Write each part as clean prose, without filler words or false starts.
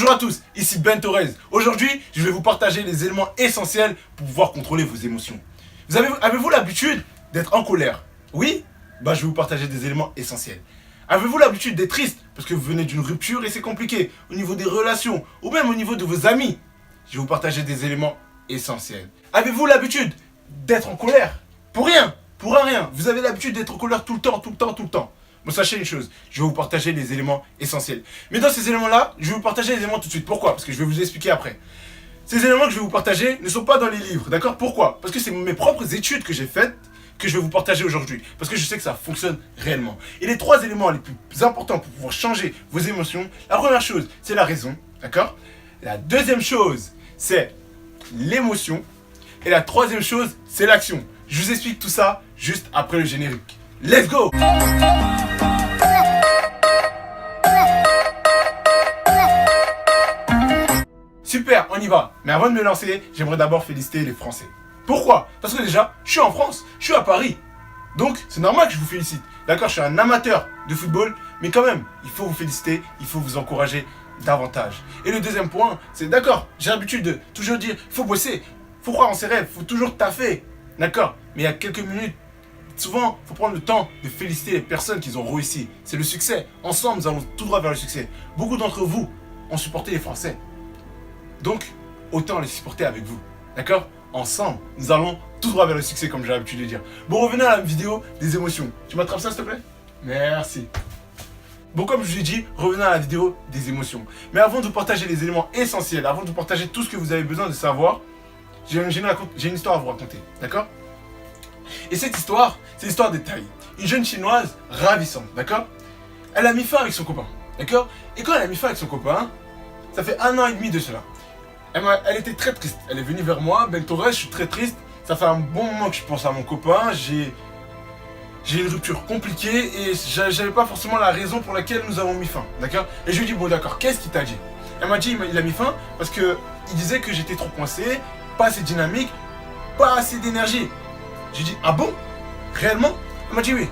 Bonjour à tous, ici Ben Torres. Aujourd'hui, je vais vous partager les éléments essentiels pour pouvoir contrôler vos émotions. Avez-vous l'habitude d'être en colère? Oui? Je vais vous partager des éléments essentiels. Avez-vous l'habitude d'être triste parce que vous venez d'une rupture et c'est compliqué au niveau des relations ou même au niveau de vos amis? Je vais vous partager des éléments essentiels. Avez-vous l'habitude d'être en colère? Pour rien, pour un rien. Vous avez l'habitude d'être en colère tout le temps. Bon, sachez une chose, je vais vous partager les éléments essentiels. Mais dans ces éléments-là, je vais vous partager les éléments tout de suite. Pourquoi? Parce que je vais vous expliquer après. Ces éléments que je vais vous partager ne sont pas dans les livres, d'accord? Pourquoi? Parce que c'est mes propres études que j'ai faites que je vais vous partager aujourd'hui. Parce que je sais que ça fonctionne réellement. Et les 3 éléments les plus importants pour pouvoir changer vos émotions, la première chose, c'est la raison, d'accord? La deuxième chose, c'est l'émotion. Et la troisième chose, c'est l'action. Je vous explique tout ça juste après le générique. Let's go! Super, on y va. Mais avant de me lancer, j'aimerais d'abord féliciter les Français. Pourquoi? Parce que déjà, je suis en France, je suis à Paris. Donc, c'est normal que je vous félicite. D'accord, je suis un amateur de football, mais quand même, il faut vous féliciter, il faut vous encourager davantage. Et le deuxième point, c'est d'accord, j'ai l'habitude de toujours dire, il faut bosser, il faut croire en ses rêves, il faut toujours taffer. D'accord, mais il y a quelques minutes, souvent, il faut prendre le temps de féliciter les personnes qui ont réussi. C'est le succès. Ensemble, nous allons tout droit vers le succès. Beaucoup d'entre vous ont supporté les Français. Donc, autant les supporter avec vous. D'accord? Ensemble, nous allons tout droit vers le succès, comme j'ai l'habitude de dire. Bon, revenons à la vidéo des émotions. Tu m'attrapes ça, s'il te plaît? Merci. Bon, comme je vous ai dit, revenons à la vidéo des émotions. Mais avant de vous partager les éléments essentiels, avant de vous partager tout ce que vous avez besoin de savoir, j'ai une histoire à vous raconter. D'accord? Et cette histoire, c'est l'histoire de Tai, une jeune chinoise ravissante. D'accord? Elle a mis fin avec son copain. D'accord? Et quand elle a mis fin avec son copain, ça fait 1 an et demi de cela. Elle était très triste. Elle est venue vers moi, Ben Torres, je suis très triste. Ça fait un bon moment que je pense à mon copain. J'ai une rupture compliquée et j'avais pas forcément la raison pour laquelle nous avons mis fin. D'accord? Et je lui ai dit, bon d'accord, qu'est-ce qu'il t'a dit? Elle m'a dit, il a mis fin parce que il disait que j'étais trop coincé, pas assez dynamique, pas assez d'énergie. J'ai dit, ah bon? Réellement? Elle m'a dit oui.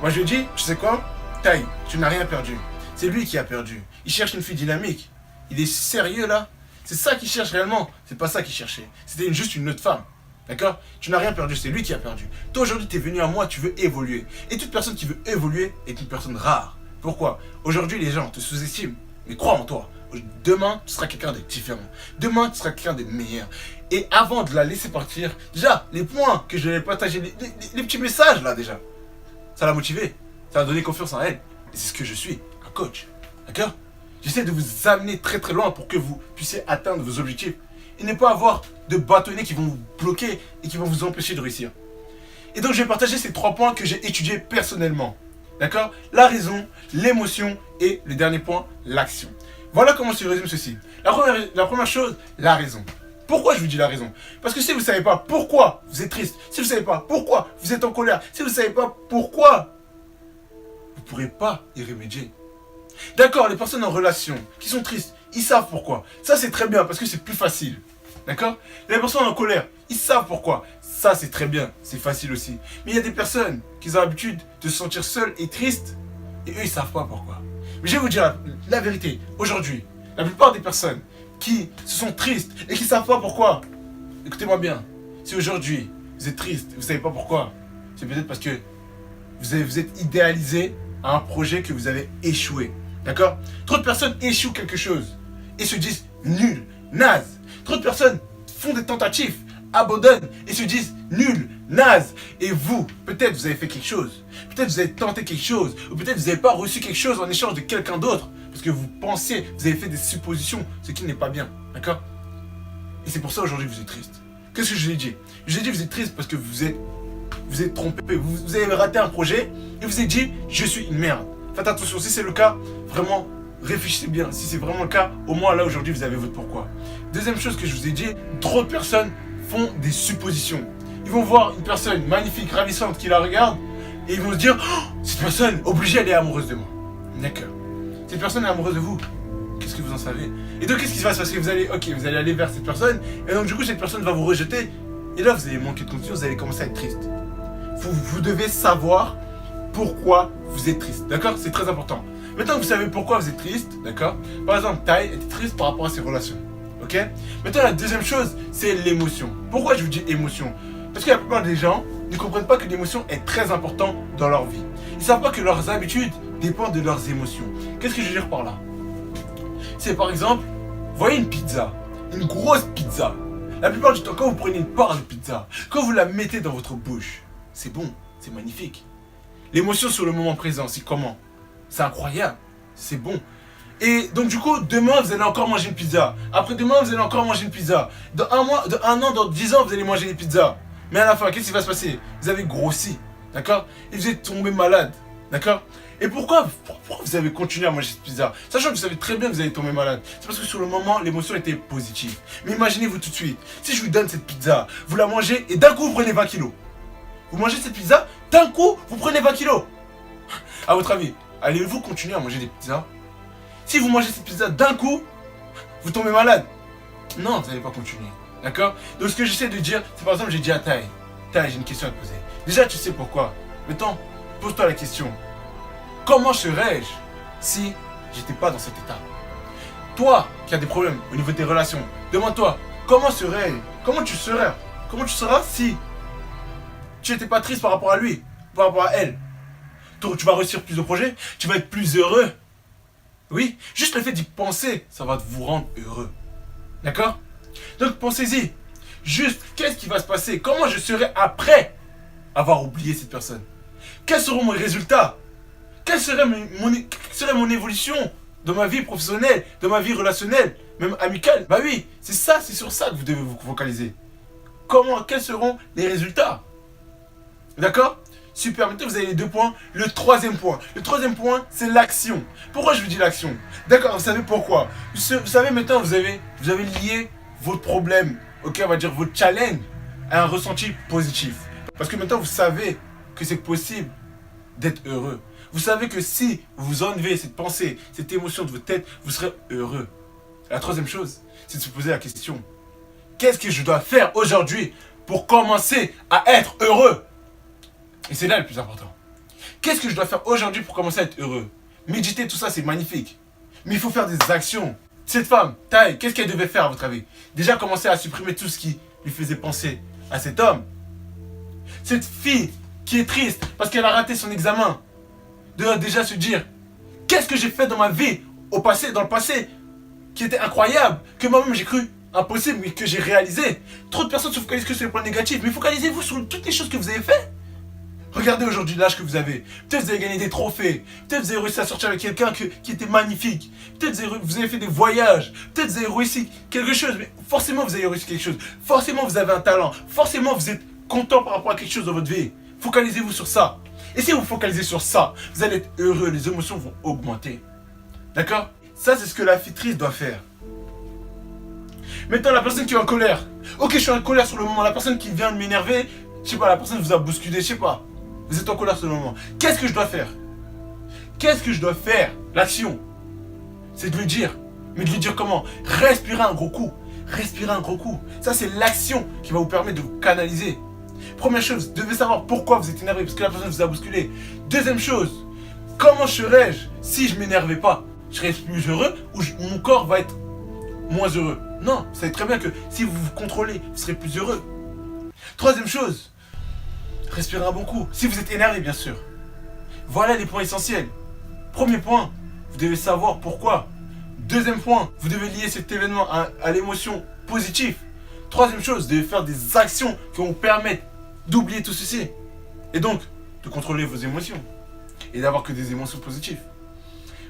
Moi je lui ai dit, tu sais quoi? Tai, tu n'as rien perdu. C'est lui qui a perdu. Il cherche une fille dynamique. Il est sérieux là? C'est ça qu'il cherche réellement. C'est pas ça qu'il cherchait. C'était juste une autre femme. D'accord? Tu n'as rien perdu, c'est lui qui a perdu. Toi aujourd'hui tu es venu à moi, tu veux évoluer. Et toute personne qui veut évoluer est une personne rare. Pourquoi? Aujourd'hui les gens te sous-estiment. Mais crois en toi. Demain tu seras quelqu'un de différent. Demain tu seras quelqu'un de meilleur. Et avant de la laisser partir, déjà les points que je vais partager, les petits messages là déjà, ça l'a motivée. Ça a donné confiance en elle. Et c'est ce que je suis, un coach. D'accord? J'essaie de vous amener très loin pour que vous puissiez atteindre vos objectifs. Et ne pas avoir de bâtonnets qui vont vous bloquer et qui vont vous empêcher de réussir. Et donc je vais partager ces 3 points que j'ai étudiés personnellement. D'accord? La raison, l'émotion et le dernier point, l'action. Voilà comment je résume ceci. La première chose, la raison. Pourquoi je vous dis la raison? Parce que si vous ne savez pas pourquoi vous êtes triste, si vous ne savez pas pourquoi vous êtes en colère, si vous ne savez pas pourquoi, vous ne pourrez pas y remédier. D'accord, les personnes en relation qui sont tristes, ils savent pourquoi. Ça c'est très bien parce que c'est plus facile. D'accord? Les personnes en colère, ils savent pourquoi. Ça c'est très bien, c'est facile aussi. Mais il y a des personnes qui ont l'habitude de se sentir seules et tristes et eux ils savent pas pourquoi. Mais je vais vous dire la vérité, aujourd'hui, la plupart des personnes qui se sont tristes et qui savent pas pourquoi, écoutez-moi bien, si aujourd'hui vous êtes triste et vous savez pas pourquoi, c'est peut-être parce que vous êtes idéalisé à un projet que vous avez échoué. D'accord? Trop de personnes échouent quelque chose et se disent nul, naze. Trop de personnes font des tentatives, abandonnent et se disent nul, naze. Et vous, peut-être vous avez fait quelque chose, peut-être vous avez tenté quelque chose, ou peut-être vous n'avez pas reçu quelque chose en échange de quelqu'un d'autre, parce que vous pensez, vous avez fait des suppositions, ce qui n'est pas bien. D'accord? Et c'est pour ça aujourd'hui que vous êtes triste. Qu'est-ce que je vous ai dit? Je vous ai dit que vous êtes triste parce que vous êtes trompé, vous avez raté un projet et vous avez dit je suis une merde. Faites attention, si c'est le cas, vraiment réfléchissez bien. Si c'est vraiment le cas, au moins là aujourd'hui vous avez votre pourquoi. Deuxième chose que je vous ai dit, trop de personnes font des suppositions. Ils vont voir une personne magnifique, ravissante qui la regarde et ils vont se dire oh, cette personne obligée elle est amoureuse de moi. D'accord. Cette personne est amoureuse de vous. Qu'est-ce que vous en savez? Et donc qu'est-ce qui se passe? Parce que vous allez aller vers cette personne et donc du coup cette personne va vous rejeter et là vous allez manquer de confiance, vous allez commencer à être triste. Vous devez savoir pourquoi vous êtes triste, d'accord? C'est très important. Maintenant, vous savez pourquoi vous êtes triste, d'accord? Par exemple, Tai était triste par rapport à ses relations. Ok? Maintenant, la deuxième chose, c'est l'émotion. Pourquoi je vous dis émotion? Parce que la plupart des gens ne comprennent pas que l'émotion est très importante dans leur vie. Ils ne savent pas que leurs habitudes dépendent de leurs émotions. Qu'est-ce que je veux dire par là? C'est par exemple, voyez une pizza, une grosse pizza. La plupart du temps, quand vous prenez une part de pizza, quand vous la mettez dans votre bouche, c'est bon, c'est magnifique. L'émotion sur le moment présent, c'est comment? C'est incroyable, c'est bon. Et donc du coup, demain, vous allez encore manger une pizza. Après-demain, vous allez encore manger une pizza. Dans un mois, dans un an, dans 10 ans, vous allez manger des pizzas. Mais à la fin, qu'est-ce qui va se passer? Vous avez grossi, d'accord? Et vous êtes tombé malade, d'accord? Et pourquoi vous avez continué à manger cette pizza? Sachant que vous savez très bien que vous allez tomber malade. C'est parce que sur le moment, l'émotion était positive. Mais imaginez-vous tout de suite, si je vous donne cette pizza, vous la mangez et d'un coup, vous prenez 20 kilos. Vous mangez cette pizza, d'un coup, vous prenez 20 kilos. À votre avis, allez-vous continuer à manger des pizzas? Si vous mangez cette pizza d'un coup, vous tombez malade. Non, vous n'allez pas continuer. D'accord? Donc ce que j'essaie de dire, c'est par exemple, j'ai dit à Tai, j'ai une question à te poser. Déjà, tu sais pourquoi. Maintenant, pose-toi la question. Comment serais-je si j'étais pas dans cet état? Toi, qui as des problèmes au niveau de tes relations, demande-toi, comment tu seras si tu n'étais pas triste par rapport à lui, par rapport à elle? Donc, tu vas réussir plus de projets, tu vas être plus heureux. Oui, juste le fait d'y penser, ça va vous rendre heureux. D'accord? Donc pensez-y. Juste, qu'est-ce qui va se passer? Comment je serai après avoir oublié cette personne? Quels seront mes résultats? Quelle serait mon évolution dans ma vie professionnelle, dans ma vie relationnelle, même amicale? Bah oui, c'est sur ça que vous devez vous focaliser. Quels seront les résultats? D'accord? Super, maintenant vous avez les 2 points. Le troisième point, c'est l'action. Pourquoi je vous dis l'action? D'accord, vous savez pourquoi? Vous savez maintenant, vous avez lié votre problème, ok, on va dire votre challenge, à un ressenti positif. Parce que maintenant vous savez que c'est possible d'être heureux. Vous savez que si vous enlevez cette pensée, cette émotion de votre tête, vous serez heureux. La troisième chose, c'est de se poser la question. Qu'est-ce que je dois faire aujourd'hui pour commencer à être heureux? Et c'est là le plus important. Qu'est-ce que je dois faire aujourd'hui pour commencer à être heureux? Méditer, tout ça, c'est magnifique. Mais il faut faire des actions. Cette femme, Tai, qu'est-ce qu'elle devait faire à votre avis? Déjà commencer à supprimer tout ce qui lui faisait penser à cet homme. Cette fille qui est triste parce qu'elle a raté son examen, doit déjà se dire, qu'est-ce que j'ai fait dans ma vie, dans le passé, qui était incroyable, que moi-même j'ai cru impossible, mais que j'ai réalisé. Trop de personnes se focalisent que sur les points négatifs, mais focalisez-vous sur toutes les choses que vous avez faites. Regardez aujourd'hui l'âge que vous avez. Peut-être vous avez gagné des trophées. Peut-être vous avez réussi à sortir avec quelqu'un qui était magnifique. Peut-être vous avez fait des voyages. Peut-être vous avez réussi quelque chose. Mais forcément vous avez réussi quelque chose. Forcément vous avez un talent. Forcément vous êtes content par rapport à quelque chose dans votre vie. Focalisez-vous sur ça. Et si vous focalisez sur ça, vous allez être heureux. Les émotions vont augmenter. D'accord? Ça c'est ce que la fille triste doit faire. Maintenant la personne qui est en colère. Ok, je suis en colère sur le moment. La personne qui vient de m'énerver, je sais pas, la personne vous a bousculé, je sais pas. Vous êtes en colère sur le moment. Qu'est-ce que je dois faire? Qu'est-ce que je dois faire? L'action, c'est de lui dire. Mais de lui dire comment? Respirez un gros coup. Respirez un gros coup. Ça, c'est l'action qui va vous permettre de vous canaliser. Première chose, vous devez savoir pourquoi vous êtes énervé, parce que la personne vous a bousculé. Deuxième chose, comment serais-je si je m'énervais pas? Je serais plus heureux ou mon corps va être moins heureux? Non, vous savez très bien que si vous vous contrôlez, vous serez plus heureux. Troisième chose, respirez un bon coup. Si vous êtes énervé, bien sûr. Voilà les points essentiels. Premier point, vous devez savoir pourquoi. Deuxième point, vous devez lier cet événement à l'émotion positive. Troisième chose, vous devez faire des actions qui vont vous permettre d'oublier tout ceci. Et donc, de contrôler vos émotions. Et d'avoir que des émotions positives.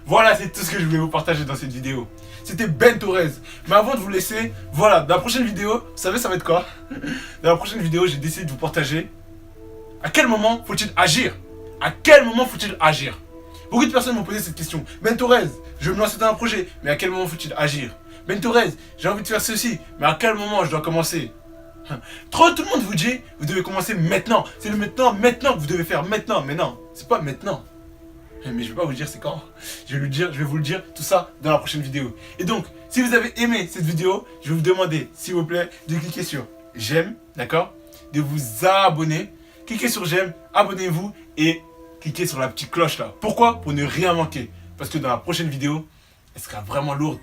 Voilà, c'est tout ce que je voulais vous partager dans cette vidéo. C'était Ben Torres. Mais avant de vous laisser, voilà, dans la prochaine vidéo, vous savez ça va être quoi? Dans la prochaine vidéo, j'ai décidé de vous partager à quel moment faut-il agir? À quel moment faut-il agir? Beaucoup de personnes m'ont posé cette question. Ben Torres, je veux me lancer dans un projet, mais à quel moment faut-il agir? Ben Torres, j'ai envie de faire ceci, mais à quel moment je dois commencer? Tout le monde vous dit, vous devez commencer maintenant. C'est le maintenant que vous devez faire maintenant. Mais non, c'est pas maintenant. Mais je vais pas vous dire c'est quand. Je vais vous le dire tout ça dans la prochaine vidéo. Et donc, si vous avez aimé cette vidéo, je vais vous demander, s'il vous plaît, de cliquer sur j'aime, d'accord? De vous abonner. Cliquez sur j'aime, abonnez-vous et cliquez sur la petite cloche là. Pourquoi? Pour ne rien manquer. parce que dans la prochaine vidéo, elle sera vraiment lourde,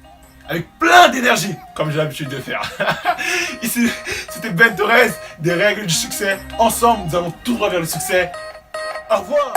avec plein d'énergie, comme j'ai l'habitude de faire. Ici, c'était Ben Torres, des règles du succès. Ensemble, nous allons tout droit vers le succès. Au revoir.